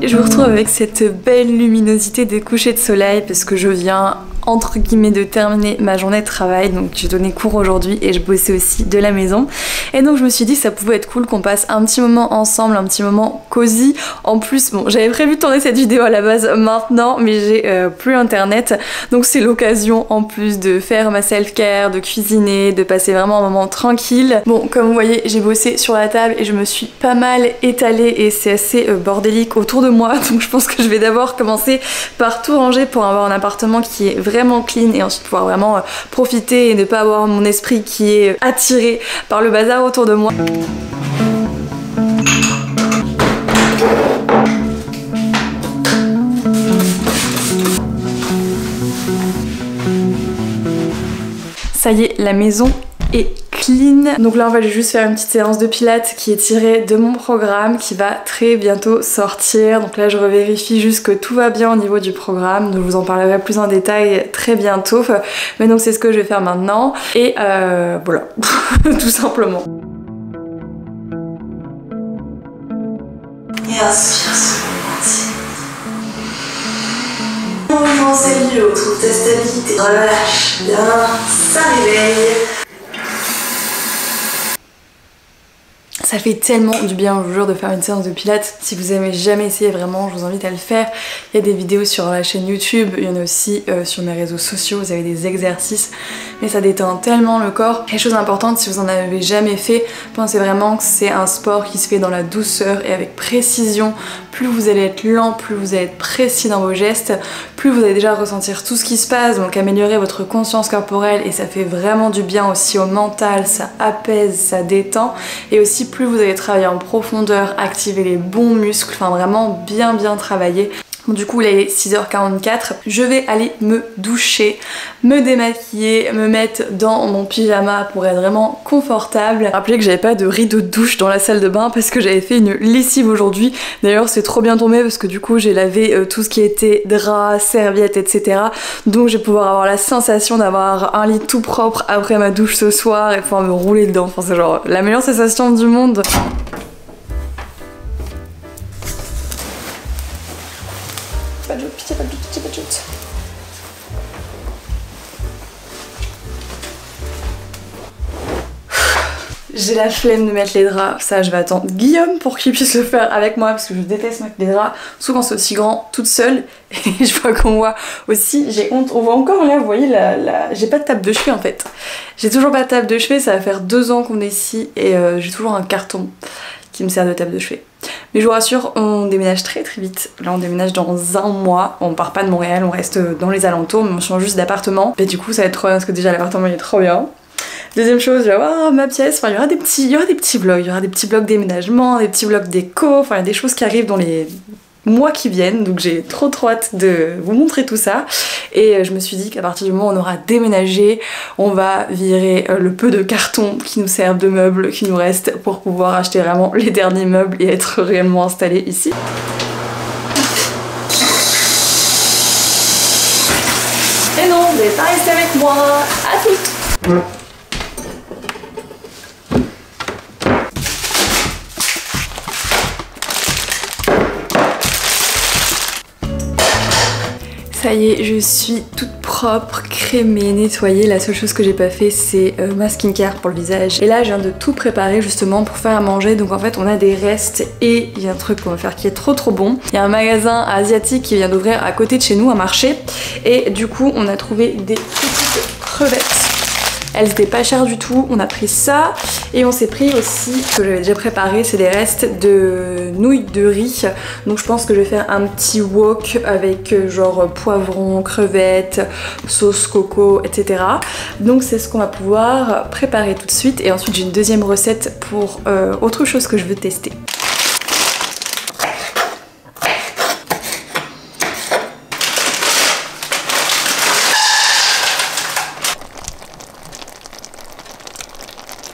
Je vous retrouve avec cette belle luminosité des couchers de soleil parce que je viens entre guillemets de terminer ma journée de travail, donc j'ai donné cours aujourd'hui et je bossais aussi de la maison et donc je me suis dit que ça pouvait être cool qu'on passe un petit moment ensemble, un petit moment cosy. En plus bon, j'avais prévu de tourner cette vidéo à la base maintenant mais j'ai plus internet, donc c'est l'occasion en plus de faire ma self-care, de cuisiner, de passer vraiment un moment tranquille. Bon, comme vous voyez, j'ai bossé sur la table et je me suis pas mal étalée et c'est assez bordélique autour de moi, donc je pense que je vais d'abord commencer par tout ranger pour avoir un appartement qui est vraiment clean et ensuite pouvoir vraiment profiter et ne pas avoir mon esprit qui est attiré par le bazar autour de moi. Ça y est, la maison est clean. Donc là on va juste faire une petite séance de pilates qui est tirée de mon programme qui va très bientôt sortir. Donc là je revérifie juste que tout va bien au niveau du programme, donc je vous en parlerai plus en détail très bientôt. Mais donc c'est ce que je vais faire maintenant et voilà, tout simplement. Et inspire sur le entier. Mouvement cellulaire, trouve ta stabilité. Relâche bien, ça réveille. Ça fait tellement du bien, je vous jure, de faire une séance de pilates. Si vous n'avez jamais essayé, vraiment, je vous invite à le faire. Il y a des vidéos sur la chaîne YouTube, il y en a aussi sur mes réseaux sociaux, vous avez des exercices. Mais ça détend tellement le corps. Et chose importante, si vous en avez jamais fait, pensez vraiment que c'est un sport qui se fait dans la douceur et avec précision. Plus vous allez être lent, plus vous allez être précis dans vos gestes, plus vous allez déjà ressentir tout ce qui se passe, donc améliorer votre conscience corporelle et ça fait vraiment du bien aussi au mental, ça apaise, ça détend et aussi plus vous allez travailler en profondeur, activer les bons muscles, enfin vraiment bien travailler. Bon, du coup, il est 6h44, je vais aller me doucher, me démaquiller, me mettre dans mon pyjama pour être vraiment confortable. Rappelez que j'avais pas de rideau de douche dans la salle de bain parce que j'avais fait une lessive aujourd'hui. D'ailleurs, c'est trop bien tombé parce que du coup, j'ai lavé tout ce qui était draps, serviettes, etc. Donc, je vais pouvoir avoir la sensation d'avoir un lit tout propre après ma douche ce soir et pouvoir me rouler dedans. Enfin, c'est genre la meilleure sensation du monde. Pas de pitié, pas de pitié, pas de chute. J'ai la flemme de mettre les draps, ça je vais attendre Guillaume pour qu'il puisse le faire avec moi parce que je déteste mettre les draps, souvent c'est aussi grand, toute seule et je vois qu'on voit aussi, j'ai honte, on voit encore là, vous voyez, j'ai pas de table de chevet en fait. J'ai toujours pas de table de chevet, ça va faire 2 ans qu'on est ici et j'ai toujours un carton qui me sert de table de chevet. Mais je vous rassure, on déménage très vite. Là on déménage dans 1 mois, on part pas de Montréal, on reste dans les alentours, mais on change juste d'appartement. Et du coup ça va être trop bien parce que déjà l'appartement il est trop bien. Deuxième chose, je vais avoir ma pièce, enfin il y aura des petits vlogs, il y aura des petits vlogs déménagement, des petits vlogs déco, enfin il y a des choses qui arrivent dans les mois qui viennent, donc j'ai trop hâte de vous montrer tout ça. Et je me suis dit qu'à partir du moment où on aura déménagé, on va virer le peu de cartons qui nous servent de meubles qui nous restent pour pouvoir acheter vraiment les derniers meubles et être réellement installés ici. Et non, vous n'allez pas rester avec moi, à toutes. Ça y est, je suis toute propre, crémée, nettoyée. La seule chose que j'ai pas fait, c'est ma skincare pour le visage. Et là, je viens de tout préparer justement pour faire à manger. Donc en fait, on a des restes et il y a un truc qu'on va faire qui est trop bon. Il y a un magasin asiatique qui vient d'ouvrir à côté de chez nous, un marché. Et du coup, on a trouvé des petites crevettes. Elles étaient pas chères du tout, on a pris ça et on s'est pris aussi, ce que j'avais déjà préparé, c'est des restes de nouilles de riz. Donc je pense que je vais faire un petit wok avec genre poivron, crevettes, sauce coco, etc. Donc c'est ce qu'on va pouvoir préparer tout de suite et ensuite j'ai une deuxième recette pour autre chose que je veux tester.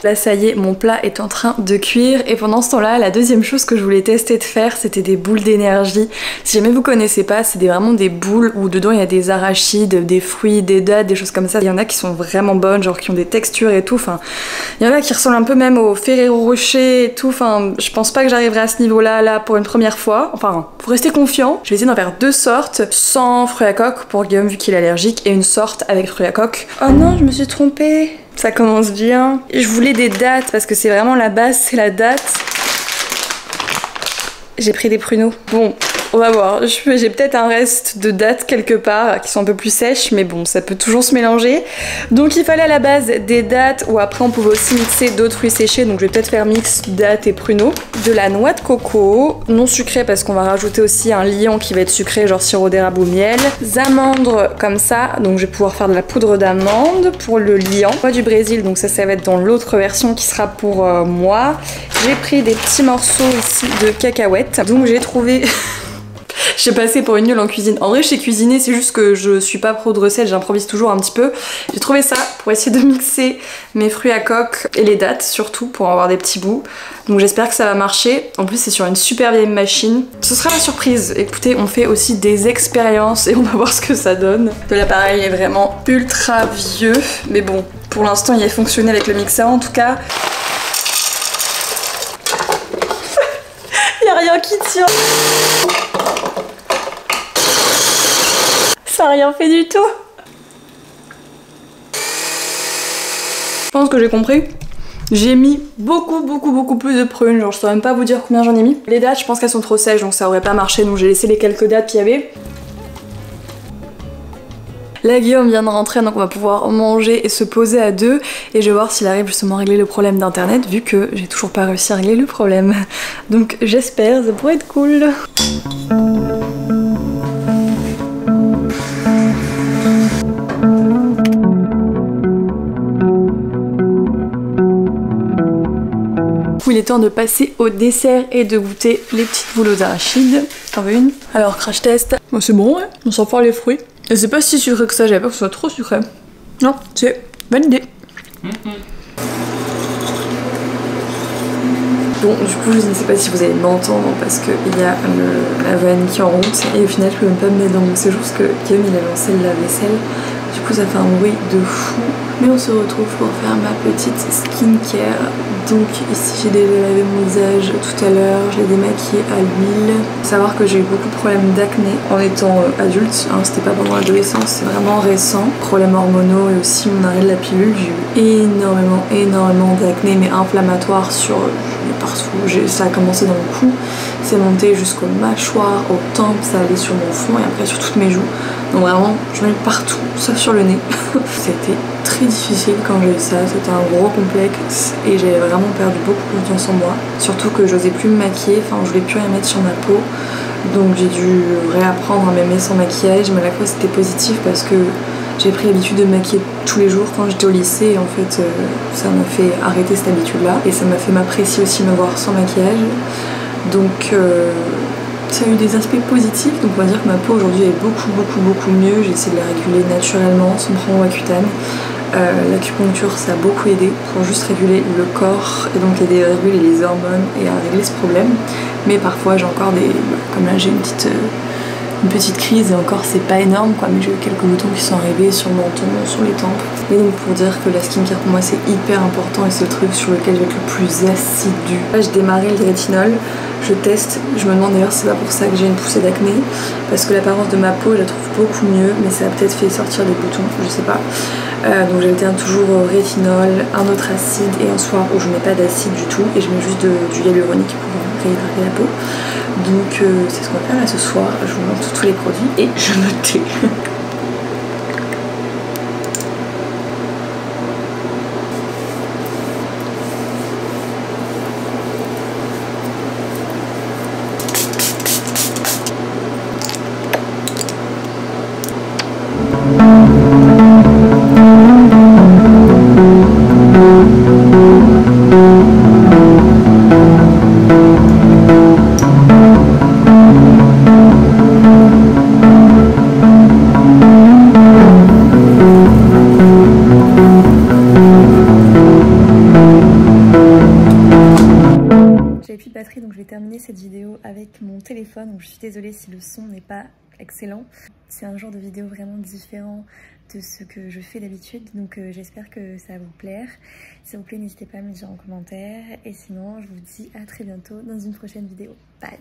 Là ça y est, mon plat est en train de cuire et pendant ce temps-là, la deuxième chose que je voulais tester de faire, c'était des boules d'énergie. Si jamais vous connaissez pas, c'est vraiment des boules où dedans il y a des arachides, des fruits, des dattes, des choses comme ça. Il y en a qui sont vraiment bonnes, genre qui ont des textures et tout. Enfin, il y en a qui ressemblent un peu même au Ferrero Rocher et tout. Enfin, je pense pas que j'arriverai à ce niveau-là là pour une première fois. Enfin, faut rester confiant. Je vais essayer d'en faire deux sortes, sans fruits à coque pour Guillaume vu qu'il est allergique et une sorte avec fruits à coque. Oh non, je me suis trompée. Ça commence bien. Je voulais des dattes parce que c'est vraiment la base, c'est la date. J'ai pris des pruneaux. Bon, on va voir. J'ai peut-être un reste de dattes quelque part qui sont un peu plus sèches, mais bon, ça peut toujours se mélanger. Donc il fallait à la base des dattes, ou après on pouvait aussi mixer d'autres fruits séchés. Donc je vais peut-être faire mix dattes et pruneaux. De la noix de coco, non sucrée parce qu'on va rajouter aussi un liant qui va être sucré, genre sirop d'érable ou miel. Des amandes comme ça, donc je vais pouvoir faire de la poudre d'amande pour le liant. Moi du Brésil, donc ça va être dans l'autre version qui sera pour moi. J'ai pris des petits morceaux ici de cacahuètes. Donc j'ai trouvé... J'ai passé pour une nulle en cuisine. En vrai, je sais cuisiner, c'est juste que je suis pas pro de recettes, j'improvise toujours un petit peu. J'ai trouvé ça pour essayer de mixer mes fruits à coque et les dattes surtout pour avoir des petits bouts. Donc j'espère que ça va marcher. En plus, c'est sur une super vieille machine. Ce sera la surprise. Écoutez, on fait aussi des expériences et on va voir ce que ça donne. L'appareil est vraiment ultra vieux, mais bon, pour l'instant, il est fonctionné avec le mixeur en tout cas. Il y a rien qui tient. Ça a rien fait du tout. Je pense que j'ai compris. J'ai mis beaucoup plus de prunes, genre je saurais même pas vous dire combien j'en ai mis. Les dattes, je pense qu'elles sont trop sèches donc ça aurait pas marché, donc j'ai laissé les quelques dattes qu'il y avait. Là Guillaume vient de rentrer donc on va pouvoir manger et se poser à deux et je vais voir s'il arrive justement à régler le problème d'internet vu que j'ai toujours pas réussi à régler le problème. Donc j'espère, ça pourrait être cool. Il est temps de passer au dessert et de goûter les petites boules aux arachides. T'en veux une? Alors crash test. Bon, c'est bon, ouais. On sent fort les fruits. Et c'est pas si sucré que ça, j'avais peur que ce soit trop sucré. Non, c'est validé. Bon, du coup, je ne sais pas si vous allez m'entendre parce qu'il y a la vanne qui est en route et au final, je peux même pas me mettre dans mon séjour parce que Guillaume il a lancé le lave-vaisselle. Du coup, ça fait un bruit de fou. Mais on se retrouve pour faire ma petite skincare. Donc ici, j'ai déjà lavé mon visage tout à l'heure. Je l'ai démaquillé à l'huile. Faut savoir que j'ai eu beaucoup de problèmes d'acné en étant adulte. Hein, c'était pas pendant l'adolescence, c'est vraiment récent. Problèmes hormonaux et aussi mon arrêt de la pilule. J'ai eu énormément d'acné, mais inflammatoire sur partout. Ça a commencé dans le cou, c'est monté jusqu'aux mâchoires, aux tempes, ça allait sur mon front et après sur toutes mes joues. Donc vraiment, j'en ai eu partout, sauf sur le nez. C'était très difficile quand j'ai eu ça, c'était un gros complexe et j'avais vraiment perdu beaucoup de confiance en moi. Surtout que j'osais plus me maquiller, enfin je voulais plus rien mettre sur ma peau. Donc j'ai dû réapprendre à m'aimer sans maquillage, mais à la fois c'était positif parce que j'ai pris l'habitude de me maquiller tous les jours quand j'étais au lycée et en fait ça m'a fait arrêter cette habitude là et ça m'a fait m'apprécier aussi me voir sans maquillage. Donc ça a eu des aspects positifs, donc on va dire que ma peau aujourd'hui est beaucoup mieux. J'ai essayé de la réguler naturellement sans prendre Roaccutane. L'acupuncture ça a beaucoup aidé pour juste réguler le corps et donc aider à réguler les hormones et à régler ce problème. Mais parfois j'ai encore des... comme là j'ai une petite crise et encore c'est pas énorme quoi, mais j'ai eu quelques boutons qui sont arrivés sur le menton, sur les tempes. Et donc pour dire que la skincare pour moi c'est hyper important et c'est le truc sur lequel je vais être le plus assidu. Là j'ai démarré le rétinol, je teste, je me demande d'ailleurs si c'est pas pour ça que j'ai une poussée d'acné, parce que l'apparence de ma peau je la trouve beaucoup mieux, mais ça a peut-être fait sortir des boutons, je sais pas. Donc j'alterne toujours au rétinol, un autre acide et un soir où je mets pas d'acide du tout et je mets juste du hyaluronique pour réhydrater la peau. Donc c'est ce qu'on va faire là ce soir, je vous montre tous les produits et je me tais. je vais terminer cette vidéo avec mon téléphone, donc je suis désolée si le son n'est pas excellent. C'est un genre de vidéo vraiment différent de ce que je fais d'habitude, donc j'espère que ça va vous plaire. Si ça vous plaît, n'hésitez pas à me dire en commentaire, et sinon je vous dis à très bientôt dans une prochaine vidéo. Bye!